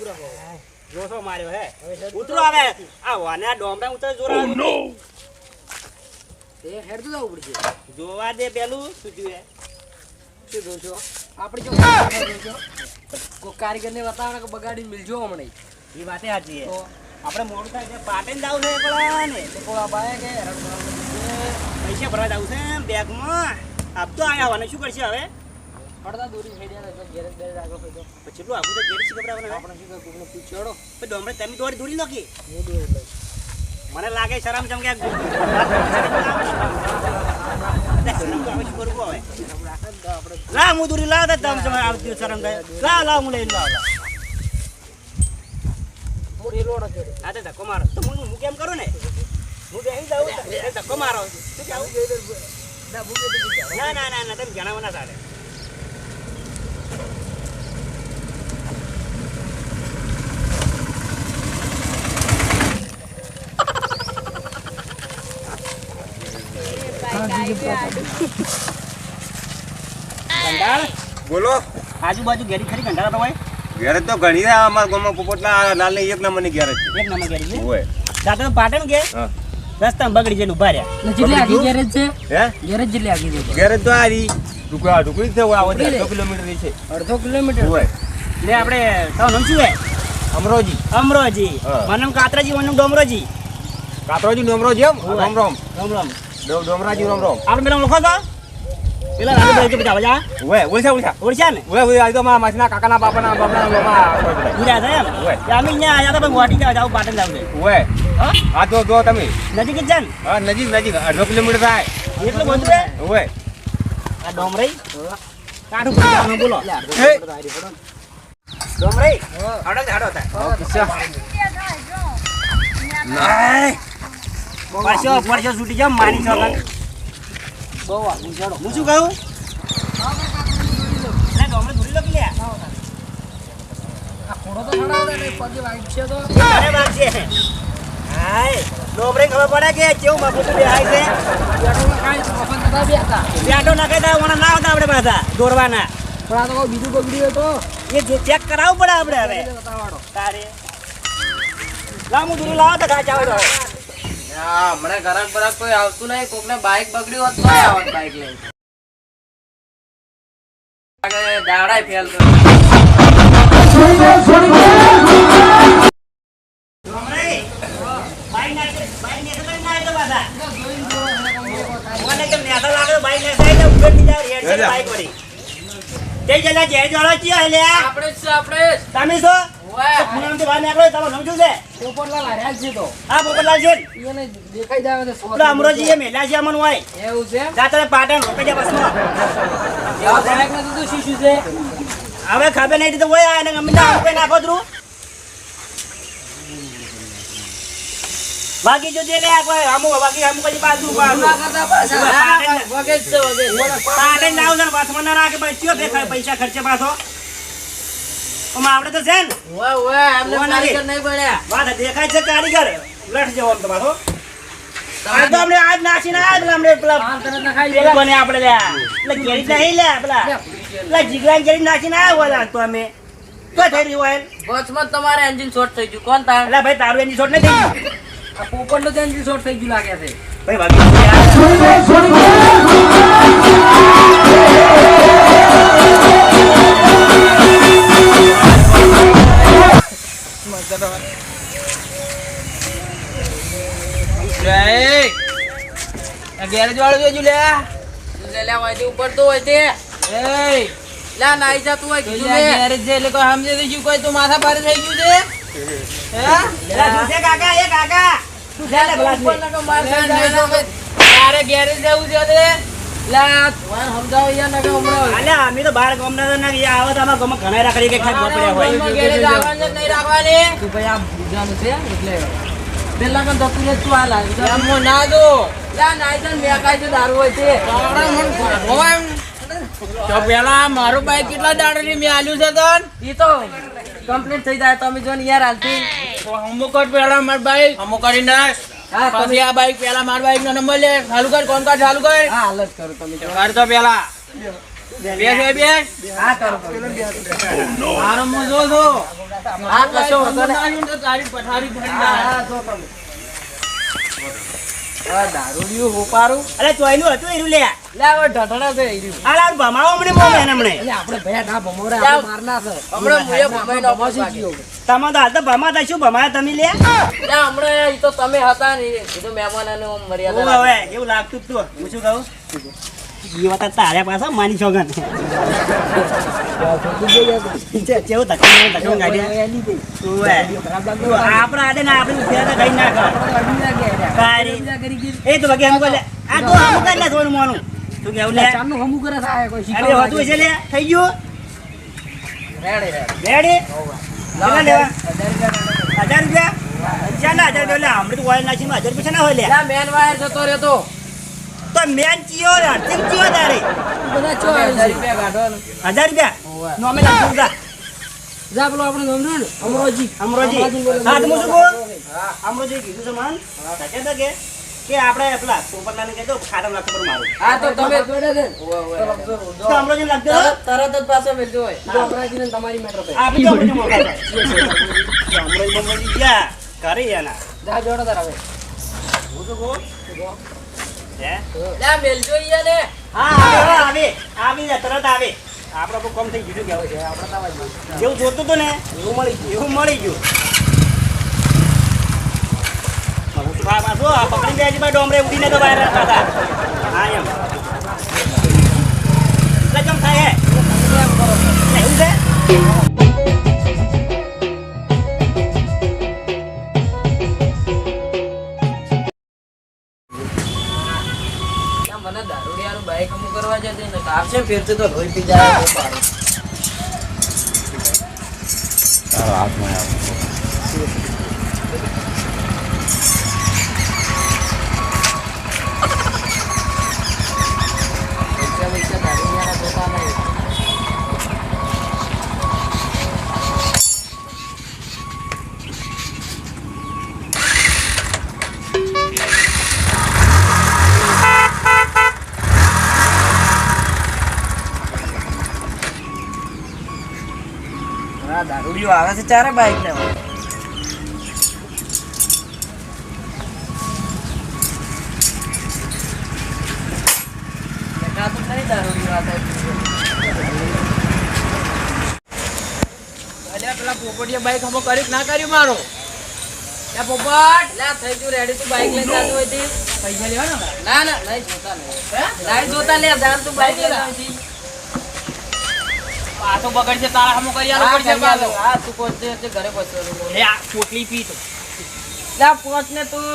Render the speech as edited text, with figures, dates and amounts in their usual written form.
જોશો માર્યો હે ઉતરો આવે આ વાના ડોમડા ઉતર જોરા નો તે હેડ તો જવું પડશે જોવા દે પેલું શું થયું શું જોશો આપણે જો કો કારીગરને બતાવવાનો કે બગાડીને મિલજો હમણે એ વાતે સાચી હે આપણે મોડું થાય છે પાટણ જાવ છે પેલા ને તો કોળા બાય કે પૈસા ભરવા જાવ છે બેગમાં આપ તો આયા હોને શું કરશે હવે પડતા દોરી ફેડ્યા તો ઘેર બે આગળ ફેડો પછી એટલું આખું તો ઘેર શી ખબરાવને આપણે શું કોકને પૂછ્યોડો પછી ડોમરે તમે દોરી નાખી હું દોરી લઈ મને લાગે શરમ જમ કે શરમ તો હવે શું કરવું હવે લા હું દોરી લાવ દે તમ સમય આવતી શરમ થાય લા હું લઈ લાવ મોરી રોડ છે આ તો ધક્કો મારો તો હું કેમ કરું ને હું બેહી જાઉં ધક્કો મારો શું કેવું ના ભૂગે તો ના તમે જણાવો ના તારે બોલો આજુબાજુ ઘેરી ખરી કંટાળા તો હોય ઘેર તો ઘણી છે અમારા ગામમાં પોપટના લાલ ને એક નંબરની ઘેર છે એક નંબર ઘેરી છે ઓય સાથે પાટણ કે હા રસ્તામાં બગડી જઈને ઉભા રહ્યા જેટલી આગી ગેરેજ છે હે ગેરેજ જેટલી આગી છે ઘેર તો આરી ઢુકડી છે આવો 2 કિલોમીટર છે અડધો કિલોમીટર ઓય લે આપણે તારું નામ શું હે અમરોજી અમરોજી હા. મનમ કાતરાજી મનમ ડોમરોજી કાતરોજી ડોમરોજી એમ રામ રામ રામ રામ ડોમરાજી રામ રામ આપણે પેલા ઓળખો તો પેલા રામ ભાઈ કે બધા વજા ઓય ઓળછા ઓળખ્યા ને ઓય આ તો મારા માસના કાકાના બાપાના બાપના હીરા થાય એમ ઓય. કે અમે અહીંયા આયા તો પણ વાટી જાવ પાટણ જાવ છે ઓય હા આ તો જો તમે નજીક જ છે ને હા નજીક 2 કિલોમીટર થાય એટલું બધું હે ઓય આ ડોમરાઈ કાઠું પડવાનું બોલો એ ડોમરાઈ હાડો થાય પરસો છૂટી જાવ મારી છોકરા બહુ આગું ચડો હું શું કહું ના ડોમરે ધૂળી લો કે લે આ ખોડો તો ખડાવડે ને પગે વાઈટ છે તો અરે વાત છે હાય ડોમરે ખબર પડે કે કેવું મફત બેહાય છે બેઠો કાઈ મફત નતા બેઠા બેટો નાખે તો ઓના ના આવતા આપણે પાછા દોરવાના પણ આ તો કોઈ બીજું બગડ્યું તો એ જે ચેક કરાવવું પડે આપણે હવે બતાવાડો તારે લામુ ધૂળી લાવો તો ખાચા હોય હમણાં ઘરાક બરાક કોઈ આવતું નહીં કોકને બાઈક બગડ્યું હોત તો આવત બાઈક લઈને દાડાય ફેલ તો ડોમરે બાઈ નાખે બાઈ ને તો ના તો પાછા મને કે નેતા લાગે બાઈ ને સાઈડ ઉપર ની જાવ હેડ છે બાઈક વળી તે જલા જે જોડો ચિયો લે આપણે તમે છો ઓય પૂનમથી બહાર નીકળો તમારું નામ શું છે પોપટલાલ હાર્યા છે તો હા પોપટલાલ છે એને દેખાઈ જાય તો પેલો અમરોજી એ મેલા છે અમન હોય એવું છે જાતે પાટણ રોકે છે બસમાં એવા બાઈક ને તો શીશુ છે હવે ખબર નહીં તો હોય એને ગમે ત્યાં કોઈ નાખો ધ્રુ બાકી જો જે લે કોઈ અમુ બાકી અમુ કઈ બાજુ ના કરતા પાછા વગે છે વગે પાટણ નાવ છે બસમાં ના રાખે ભાઈ ચિયો દેખાય પૈસા ખર્ચે પાછો ઓમાં આપણે તો છે ને ઓય એમને કારીગર નહીં પડ્યા વાત દેખાય છે કારીગર લટ જવાનું તો પાછો આ તો આપણે આજ નાસીને આજ આપણે પેલા પાન તરત ના ખાઈ પેલા બને આપણે લે એટલે કેરી નહીં લે પેલા જીગરાન કેરી નાસીને આવ્યા હોય તો અમે તો થઈ રહ્યું હોય બસમાં તમારે એન્જિન શોર્ટ થઈ ગયું કોણ તા એટલે ભાઈ તારું એની છોડ નહીં થઈ ગયું આ પોપટનું તો એન્જિન શોર્ટ થઈ ગયું લાગે છે ભાઈ બાકી ગેરેજ વાળો જોજો લે લે વાજે ઉપર તો હોય તે એ લા નાઈ જા તું કીધું મે ગેરેજ છે એટલે કોઈ સમજે તો કોઈ તો માથા પારે થઈ ગયું છે હે શું છે કાકા એ કાકા શું છે લે ઉપર ભલા નકો માર ખાને તારે ગેરેજ જવું છે તે લા તું સમજાવ યાર નકો હમણાં અલ્યા અમે તો બહાર ગામના ના ગયા આવે તો અમારા ગામમાં ઘણા રાખડી કે ખાઈ પડ્યા હોય ગેરેજ આવવાનું જ નહીં રાખવાની તું ભાઈ આ ભૂજાનું છે એટલે પેલા કન દતું રે તું આ લાગ એમ ના દો લા નાઈ જન મે કાઈ તો દારૂ હોય તે તો પેલા મારું બાઈક કેટલા દાડરી મે આલ્યું છે તન ઈ તો કમ્પ્લીટ થઈ જાય તમે જો ને યાર હાલતી તો અમુક પેલા માર બાઈક અમુક કરી નાખ હા પછી આ બાઈક પેલા માર બાઈક નો નંબર લે ચાલુ કર કોણ કા ચાલુ કર હા હાલ જ કરું તમે કર તો પેલા હા કરો મારો મજો જો હા કશો વાંધો નહીં તો તારી પથારી ભરી હા જો તમે આ દારૂડિયું હોપારું અરે ચોયનું હતું એનું લે લે હવે ઢઢડા છે ઈરી આ ભમાવો મને મોમે હમણે એટલે આપણે ભયા ના ભમોરા આપણે મારના છે હમણાં મુએ ભમાઈ નો પહોંચી ગયો તમે તો હાલ તો ભમાતા શું ભમાયા તમે લે હમણાં ઈ તો તમે હતા ને એ તો મહેમાનોને મર્યાદા હવે એવું લાગતું તું હું શું કહું જીવતા તારે પાછા માની છોગન કેવું ધક્કો આપડે આડે ના આપણે ઉઠ્યા કઈ ના એ તો બાકી અમુક આ તો અમુક જ લે થોડું મોનું તું કેવું લે ચારનું હમું કરે થાય કોઈ અરે હોતું છે લે થઈ ગયું રેડી રેડી કેટલા લેવા 1000 રૂપિયા ચાલ 1000 રૂપિયા લે આપણે તો ઓઇલ નાખી 1000 રૂપિયા ના હોય લે મેન વાયર જતો રહ્યો તો મેન ચિયો રે ઠીક ચિયો તારે બધા 4000 રૂપિયા કાઢો 1000 રૂપિયા નોમે લાગતું જા પેલો આપણે નામ ને અમરોજી હા તો શું બોલ અમરોજી કીધું છે માન સાચે તો કે આપણે પેલા પોપટલાને કહેતો ખાટમ લાગતો પર મારું હા તો તમે જોડે દે તો અમરોજી લાગતો તરત જ પાછો મેલજો હોય જો અમરાજીને તમારી મેટર પે આપણે તો અમરોજી મોકલ અમરોજી ગયા કરે યાના જા જોડે તાર હવે હું તો ગો હે લા મેલજો ઈયા ને હા આવે તરત આવે આપણે તો કમ થઈ ગયું કે હવે આપણે તો જેવું જોતું તો ને એવું મળી ગયું પાછો પકડી જાય છે ડોમરે ઉડીને તો બહાર હતા હા એમ એટલે કેમ થાય એવું છે મને દારૂડિયાનું બાઈક અમુક કરવા જતી ને આવશે ફેરથી તો લોહી પી જાય બહુ પાડું તારો હાથમાં આવે પૈસા દારૂડિયાના જોતા નહીં દારૂડિયો આવે છે ચારે બાઈક ને પેલા પોપટિયા બાઈક હમો કરી ના કર્યું મારો પોપટ લા થઈ ગયું રેડી તું બાઈક લઈને જતો હોય પૈસા લેવા ના ના નહીં જોતા નહીં જોતા લે જાન તું બાઈક લઈને પાછો બગડ છે તારા હમો કરી આલો પડશે પાછો હા તું પહોંચે તે ઘરે પહોંચો લે આ પોટલી પી તો લા પહોંચ ને તું